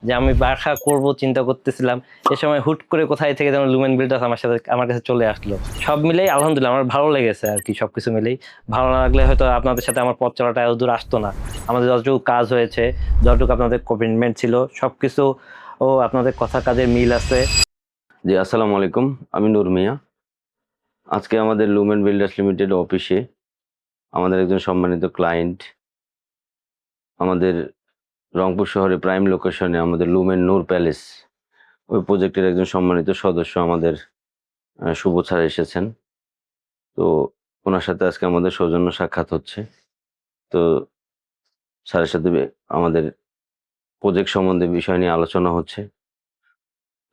যে আমি বাসা করব চিন্তা করতেছিলাম। এ সময় হুট করে কোথায় থেকে যেন লুমেন বিল্ডার্স আমার কাছে চলে আসলো। সব মিলেই আলহামদুলিল্লাহ আমার ভালো লেগেছে আরকি সবকিছু মিলেই। ভালো না লাগলে হয়তো আপনাদের সাথে আমার পথ চলাটা এতদূর আসতো না। আমাদের যতটুকু কাজ হয়েছে, যতটুকু আপনাদের কমিটমেন্ট ছিল সবকিছু আপনাদের কথা কাজের মিল আছে। জি, আসসালামু আলাইকুম। আমি নূর মিয়া। আজকে আমাদের লুমেন বিল্ডার্স লিমিটেড অফিসে আমাদের একজন সম্মানিত ক্লায়েন্ট আমাদের রংপুর শহরে প্রাইম লোকেশনে আমাদের লুমেন নূর প্যালেস ওই প্রজেক্টের একজন সম্মানিত সদস্য আমাদের শুভ স্যার এসেছেন। তো ওনার সাথে আজকে আমাদের সৌজন্য সাক্ষাৎ হচ্ছে। তো স্যারের সাথে আমাদের প্রজেক্ট সম্বন্ধে বিষয় নিয়ে আলোচনা হচ্ছে।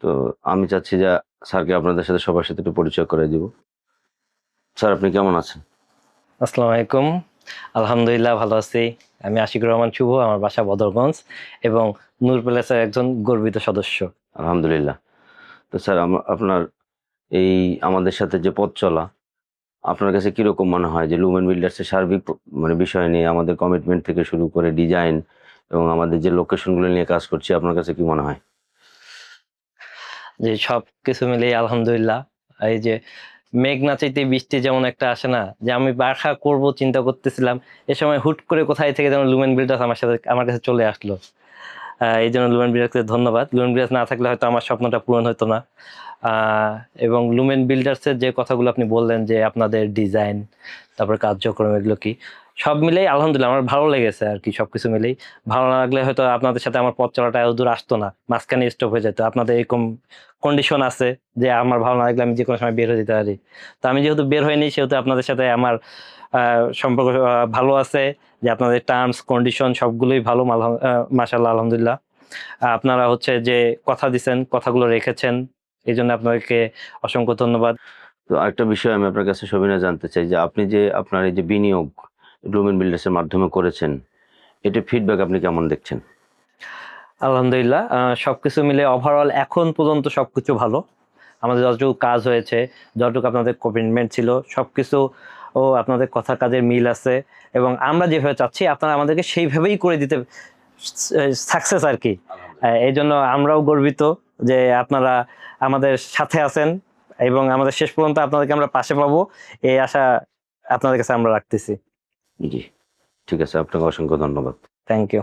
তো আমি চাচ্ছি যে স্যারকে আপনাদের সাথে সবার সাথে একটু পরিচয় করে দিব। স্যার, আপনি কেমন আছেন? আসসালামু আলাইকুম। আলহামদুলিল্লাহ ভালো আছি। আমি আশিকুর রহমান শুভ, আমার বাসা বদরগঞ্জ এবং নূর প্যালেসের একজন গর্বিত সদস্য। আলহামদুলিল্লাহ। তো স্যার, আপনার এই আমাদের সাথে যে পথ চলা, আপনার কাছে কিরকম মনে হয় যে লুমেন বিল্ডার্সের সার্বিক মানে বিষয় নিয়ে আমাদের কমিটমেন্ট থেকে শুরু করে ডিজাইন এবং আমাদের যে লোকেশনগুলো নিয়ে কাজ করছি, আপনার কাছে কি মনে হয়? যে সবকিছু মিলিয়ে আলহামদুলিল্লাহ। এই যে মেঘ না চাইতে বৃষ্টি যেমন একটা আসে না, যে আমি বাসা করব চিন্তা করতেছিলাম, এ সময় হুট করে কোথায় থেকে যেন লুমেন বিল্ডার্স আমার কাছে চলে আসলো। এই জন্য লুমেন বিল্ডার্সকে ধন্যবাদ। লুমেন বিল্ডার্স না থাকলে হয়তো আমার স্বপ্নটা পূরণ হতো না। এবং লুমেন বিল্ডার্সের যে কথাগুলো আপনি বললেন যে আপনাদের ডিজাইন, তারপর কার্যক্রম, এগুলো কি সব মিলেই আলহামদুলিল্লাহ আমার ভালো লেগেছে আর কি। সবকিছু মিলেই ভালো না লাগলে হয়তো আপনাদের সাথে আমার পথ চলাটা এত দূর আসতো না, মাঝখানে স্টপ হয়ে যেত। আপনাদের এরকম কন্ডিশন আছে যে আমার ভালো না লাগলে আমি যে কোনো সময় বের হয়ে যেতে পারি। তো আমি যেহেতু বের হইনি, সেহেতু আপনাদের সাথে আমার সম্পর্ক ভালো আছে। যে আপনাদের টার্মস কন্ডিশন সবগুলোই ভালো, মাশাআল্লাহ আলহামদুলিল্লাহ। আপনারা হচ্ছে যে কথা দিচ্ছেন, কথাগুলো রেখেছেন, এই জন্য আপনাদেরকে অসংখ্য ধন্যবাদ। তো আরেকটা বিষয় আমি আপনার কাছে সবিনয় জানতে চাই যে আপনি যে আপনার এই যে বিনিয়োগ লুমেন বিল্ডার্সের মাধ্যমে করেছেন, এটার ফিডব্যাক আপনি কেমন দেখছেন? আলহামদুলিল্লাহ সবকিছু মিলে ওভারঅল এখন পর্যন্ত সবকিছু ভালো। আমাদের যতটুকু কাজ হয়েছে, যতটুকু আপনাদের কমিটমেন্ট ছিল সবকিছু আপনাদের কথা কাজের মিল আছে এবং আমরা যেভাবে চাচ্ছি আপনারা আমাদেরকে সেইভাবেই করে দিতে সাকসেস আর কি। এই জন্য আমরাও গর্বিত যে আপনারা আমাদের সাথে আছেন এবং আমাদের শেষ পর্যন্ত আপনাদেরকে আমরা পাশে পাবো, এই আশা আপনাদের কাছে আমরা রাখতেছি। জি, ঠিক আছে। আপনাকে অসংখ্য ধন্যবাদ। Thank you.